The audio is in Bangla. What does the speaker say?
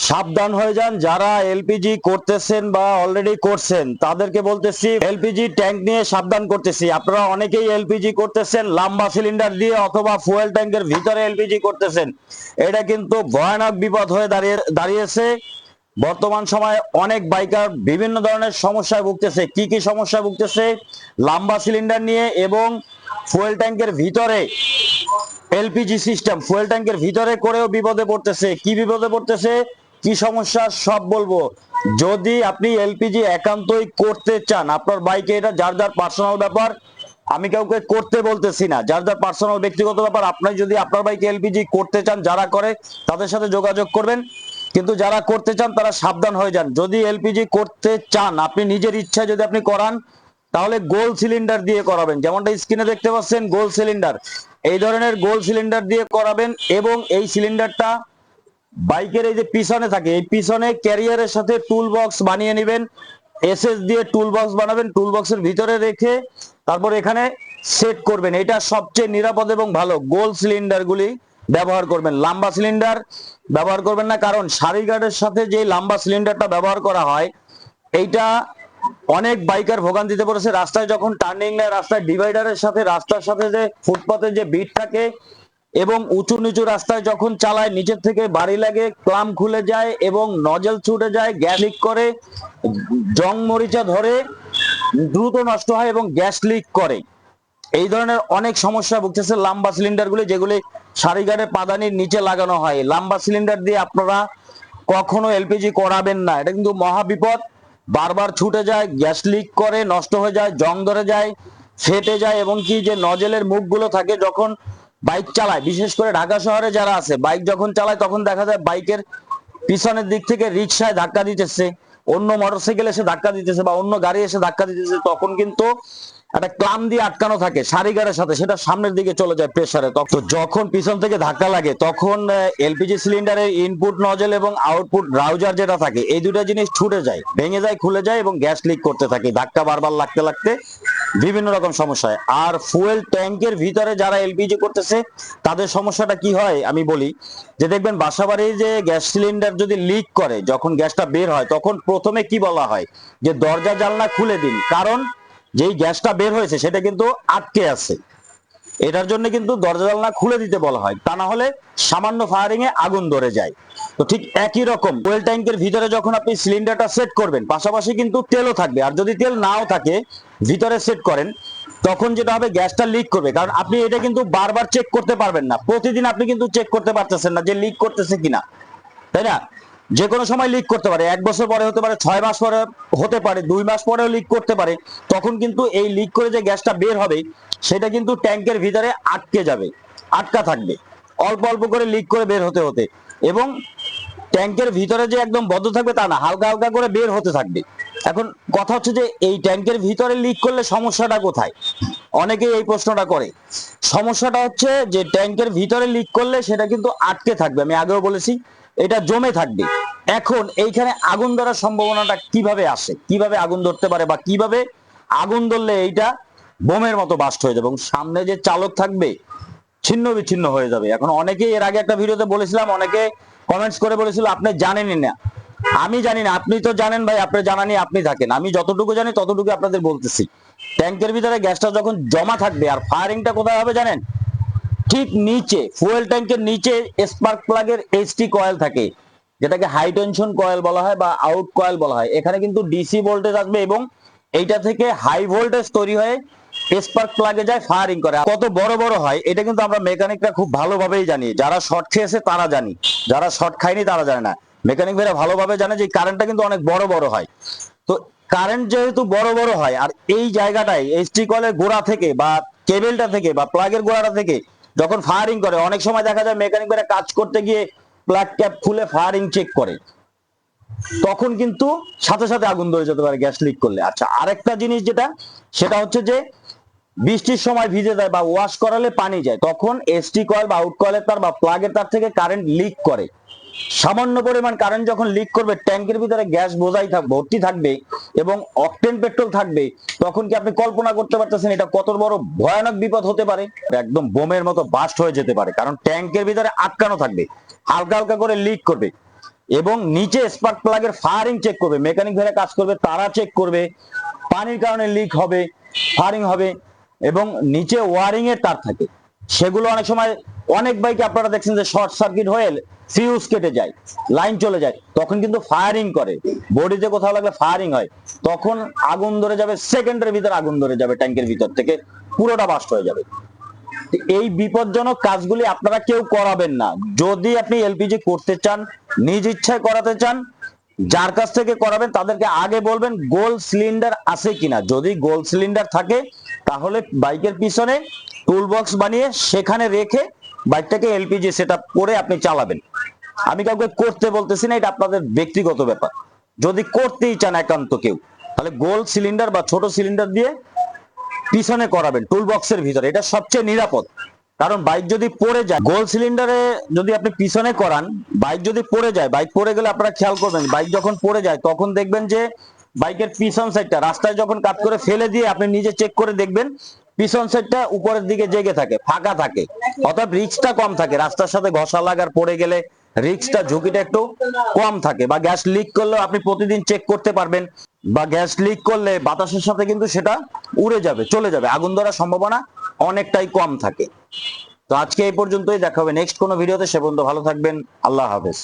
সাবধান হয়ে যান যারা এলপিজি করতেছেন বা অলরেডি করছেন, তাদেরকে বলতেছি এলপিজি ট্যাঙ্ক নিয়ে সাবধান করতেছি। আপনারা অনেকেই এলপিজি করতেছেন লম্বা সিলিন্ডার দিয়ে অথবা ফুয়েল ট্যাঙ্কের ভিতরে এলপিজি করতেছেন। এটা কিন্তু ভয়ানক বিপদ হয়ে দাঁড়িয়েছে। বর্তমান সময়ে অনেক বাইকার বিভিন্ন ধরনের সমস্যায় ভুগতেছে। কি কি সমস্যায় ভুগতেছে? লম্বা সিলিন্ডার নিয়ে এবং ফুয়েল ট্যাঙ্কের ভিতরে এলপিজি সিস্টেম ফুয়েল ট্যাঙ্কের ভিতরে করেও বিপদে পড়তেছে। কি বিপদে পড়তেছে, কি সমস্যা সব বলবো। যদি আপনি এলপিজি একান্তই করতে চান আপনার বাইকে, এটা যার যার পার্সোনাল ব্যাপার, আমি কাউকে করতে বলতেছি না, যার যার পার্সোনাল ব্যক্তিগত ব্যাপার। আপনি যদি আপনার বাইকে এলপিজি করতে চান, যারা করে তাদের সাথে যোগাযোগ করবেন। কিন্তু যারা করতে চান তারা সাবধান হয়ে যান। যদি এলপিজি করতে চান আপনি নিজের ইচ্ছায় যদি আপনি করান, তাহলে গোল সিলিন্ডার দিয়ে করাবেন। যেমনটা স্ক্রিনে দেখতে পাচ্ছেন গোল সিলিন্ডার, এই ধরনের গোল সিলিন্ডার দিয়ে করাবেন। এবং এই সিলিন্ডারটা বাইকের এই যে পিছনে থাকে, এই পিছনে ক্যারিয়ারের সাথে টুল বক্স বানিয়ে নেবেন। এসএস দিয়ে টুল বক্স বানাবেন, টুল বক্সের ভিতরে রেখে তারপর এখানে সেট করবেন। এটা সবচেয়ে নিরাপদ এবং ভালো। গোল সিলিন্ডার গুলি ব্যবহার করবেন, লম্বা সিলিন্ডার ব্যবহার করবেন না। কারণ সারি গার্ডের সাথে যে লম্বা সিলিন্ডারটা ব্যবহার করা হয়, এইটা অনেক বাইকার ভোগান্তিতে পড়েছে। রাস্তায় যখন টার্নিং নেয়, রাস্তায় ডিভাইডারের সাথে রাস্তার সাথে যে ফুটপাতের যে বিট থাকে এবং উঁচু নিচু রাস্তায় যখন চালায়, নিচের থেকে বাড়ি লাগে, ক্লাম খুলে যায় এবং নজেল ছুটে যায়, গ্যাস লিক করে, জং মরিচা ধরে, দ্রুত নষ্ট হয় এবং গ্যাস লিক করে। এই ধরনের অনেক সমস্যা ভুগতেছে লম্বা সিলিন্ডার গুলি, যেগুলি সারিগার্ডের পাদানির নিচে লাগানো হয়। লম্বা সিলিন্ডার দিয়ে আপনারা কখনো এলপিজি করাবেন না, এটা কিন্তু মহা বিপদ। বারবার ছুটে যায়, গ্যাস লিক করে, নষ্ট হয়ে যায়, জং ধরে যায়, ফেটে যায়। এবং কি যে নজেলের মুখগুলো থাকে, যখন বাইক চালায়, বিশেষ করে ঢাকা শহরে যারা আছে, বাইক যখন চালায় তখন দেখা যায় বাইকের পিছনের দিক থেকে রিক্সায় ধাক্কা দিতেছে, অন্য মোটরসাইকেল এসে ধাক্কা দিতেছে বা অন্য গাড়ি এসে ধাক্কা দিতেছে, তখন কিন্তু একটা ক্লাম দিয়ে আটকানো থাকে সারিগারের সাথে, সেটা সামনের দিকে চলে যায় প্রেসারে। তখন যখন পিছন থেকে ধাক্কা লাগে, তখন এলপিজি সিলিন্ডারের ইনপুট নজেল এবং আউটপুট রাউজার যেটা থাকে, এই দুটো জিনিস ছুটে যায়, ভেঙে যায়, খুলে যায় এবং গ্যাস লিক করতে থাকে। ধাক্কা বারবার লাগতে লাগতে বিভিন্ন রকম সমস্যা হয়। আর ফুয়েল ট্যাঙ্কের ভিতরে যারা এলপিজি করতেছে তাদের সমস্যাটা কি হয় আমি বলি। যে দেখবেন বাসাবাড়ির যে গ্যাস সিলিন্ডার যদি লিক করে, যখন গ্যাসটা বের হয়, তখন প্রথমে কি বলা হয় যে দরজা জানলা খুলে দিন। কারণ যেই গ্যাসটা বের হয়েছে সেটা কিন্তু আটকে আছে, এটার জন্য কিন্তু দরজা জানলা খুলে দিতে বলা হয়। তা না হলে সামান্য ফায়ারিং এ আগুন ধরে যায়। তো ঠিক একই রকম ফুয়েল ট্যাঙ্কের ভিতরে যখন আপনি সিলিন্ডারটা সেট করবেন, পাশাপাশি কিন্তু তেলও থাকবে। আর যদি তেল নাও থাকে, ভিতরে সেট করেন, তখন যেটা হবে গ্যাসটা লিক করবে। কারণ আপনি এটা কিন্তু বারবার চেক করতে পারবেন না, প্রতিদিন আপনি কিন্তু চেক করতে পারতেছেন না যে লিক করতেছে কিনা, তাই না? যে কোনো সময় লিক করতে পারে, 1 বছর পরে হতে পারে, 6 মাস পরে হতে পারে, 2 মাস পরেও লিক করতে পারে। তখন কিন্তু এই লিক করে যে গ্যাসটা বের হবে, সেটা কিন্তু ট্যাঙ্কের ভিতরে আটকে যাবে, আটকা থাকবে, অল্প অল্প করে লিক করে বের হতে হতে। এবং ট্যাঙ্কের ভিতরে যে একদম বদ্ধ থাকবে তা না, হালকা হালকা করে বের হতে থাকবে। এখন কথা হচ্ছে যে এই ট্যাঙ্কের ভিতরে লিক করলে সমস্যাটা কোথায়? অনেকেই এই প্রশ্নটা করে। সমস্যাটা হচ্ছে যে ট্যাঙ্কের ভিতরে লিক করলে সেটা কিন্তু আটকে থাকবে, আমি আগেও বলেছি, এটা জমে থাকবে। এখন এইখানে আগুন ধরার সম্ভাবনাটা কিভাবে আসে, কিভাবে আগুন ধরতে পারে, বা কিভাবে আগুন ধরলে এইটা বোমের মতো বাস্ট হয়ে যাবে এবং সামনে যে চালক থাকবে ছিন্ন বিচ্ছিন্ন হয়ে যাবে। এখন অনেকেই এর আগে একটা ভিডিওতে বলেছিলাম, অনেকে কমেন্টস করে বলেছিল আপনি জানেনই না। আমি জানি না, আপনি তো জানেন ভাই, আপনি জানা নিয়ে আপনি থাকেন। আমি যতটুকু জানি ততটুকু আপনাদের বলতেছি। ট্যাঙ্কের ভিতরে গ্যাসটা যখন জমা থাকবে, আর ফায়ারিংটা কোথায় হবে জানেন? ঠিক নিচে, ফুয়েল ট্যাঙ্কের নিচে স্পার্ক প্লাগের এইচটি কয়েল থাকে, যেটাকে হাই টেনশন কয়েল বলা হয় বা আউট কয়েল বলা হয়। এখানে কিন্তু ডিসি ভোল্টেজ আসবে এবং এইটা থেকে হাই ভোল্টেজ তৈরি হয়ে স্পার্ক প্লাগে যায়, ফায়ারিং করে। কত বড় বড় হয় এটা কিন্তু আমরা মেকানিকরা খুব ভালোভাবেই জানি। যারা শর্ট খেয়েছে তারা জানি, যারা শর্ট খায়নি তারা জানে না। মেকানিক ভাইরা ভালোভাবে জানে যে কারেন্টটা কিন্তু অনেক বড় বড় হয়। তো কারেন্ট যেহেতু বড় বড় হয়, আর এই জায়গাটায় এইচটি কয়েলের গোড়া থেকে বা কেবেলটা থেকে বা প্লাগের গোড়াটা থেকে যখন ফায়ারিং করে, অনেক সময় দেখা যায় মেকানিক ভাইরা কাজ করতে গিয়ে প্লাগ ক্যাপ খুলে ফায়ারিং চেক করে, তখন কিন্তু সাথে সাথে আগুন ধরে যেতে পারে গ্যাস লিক করলে। আচ্ছা, আরেকটা জিনিস যেটা, সেটা হচ্ছে যে বৃষ্টির সময় ভিজে যায় বা ওয়াশ করালে পানি যায়, তখন এসটি কয়েল বা আউট কয়েলের তার বা প্লাগের তার থেকে কারেন্ট লিক করে। সামান্য পরিমাণ কারেন্ট যখন লিক করবে, ট্যাঙ্কের ভিতরে গ্যাস বোঝাই ভর্তি থাকবে এবং অকটেন পেট্রোল থাকবে, তখন কি আপনি কল্পনা করতে পারতেছেন এটা কত বড় ভয়ানক বিপদ হতে পারে? একদম বোমের মতো বাস্ট হয়ে যেতে পারে, কারণ ট্যাঙ্কের ভিতরে আটকানো থাকবে, হালকা হালকা করে লিক করবে। এবং নিচে স্পার্ক প্লাগের ফায়ারিং চেক করবে, মেকানিক যারা কাজ করবে তারা চেক করবে, পানির কারণে লিক হবে, ফায়ারিং হবে, এবং নিচে ওয়ারিং এর তার থাকে, সেগুলো অনেক সময় অনেক বাইকে আপনারা দেখছেন যে শর্ট সার্কিট হয়ে ফিউজ কেটে যায়, লাইন চলে যায়, তখন কিন্তু ফায়ারিং করে, বডিতে কোথাও লাগলে ফায়ারিং হয়, তখন আগুন ধরে যাবে, সেকেন্ডের ভিতর আগুন ধরে যাবে, ট্যাঙ্কের ভিতর থেকে পুরোটা বাস্ট হয়ে যাবে। এই বিপজ্জনক কাজগুলি আপনারা কেউ করাবেন না। যদি আপনি এলপিজি করতে চান, নিজ ইচ্ছায় করাতে চান, যার কাছ থেকে করাবেন তাদেরকে আগে বলবেন গোল সিলিন্ডার আছে কিনা। যদি গোল সিলিন্ডার থাকে তাহলে বাইকের পিছনে টুল বক্স বানিয়ে সেখানে রেখে বাইকটাকে এলপিজি সেটআপ করে আপনি চালাবেন। আমি কাউকে করতে বলতেছি না, এটা আপনাদের ব্যক্তিগত ব্যাপার। যদি করতেই চান একান্ত কেউ, তাহলে গোল সিলিন্ডার বা ছোট সিলিন্ডার দিয়ে পিছনে করাবেন টুল বক্সের ভিতরে, এটা সবচেয়ে নিরাপদ। কারণ বাইক যদি পড়ে যায়, গোল সিলিন্ডারে যদি আপনি পিছনে করান, বাইক যদি পড়ে যায়, বাইক পড়ে গেলে আপনারা খেয়াল করবেন, বাইক যখন পড়ে যায় তখন দেখবেন যে বাইকের পিছন সাইডটা রাস্তায় যখন কাট করে ফেলে দিয়ে আপনি নিজে চেক করে দেখবেন পিছন সাইডটা উপরের দিকে জেগে থাকে, ফাঁকা থাকে, অর্থাৎ রিস্কটা কম থাকে, রাস্তার সাথে ঘষা লাগার পড়ে গেলে রিস্কটা, ঝুঁকিটা একটু কম থাকে। বা গ্যাস লিক করলেও আপনি প্রতিদিন চেক করতে পারবেন, বা গ্যাস লিক করলে বাতাসের সাথে কিন্তু সেটা উড়ে যাবে, চলে যাবে, আগুন ধরার সম্ভাবনা অনেকটাই কম থাকে। তো আজকে এই পর্যন্তই, দেখা হবে নেক্সট কোনো ভিডিওতে। সে পর্যন্ত ভালো থাকবেন, আল্লাহ হাফেজ।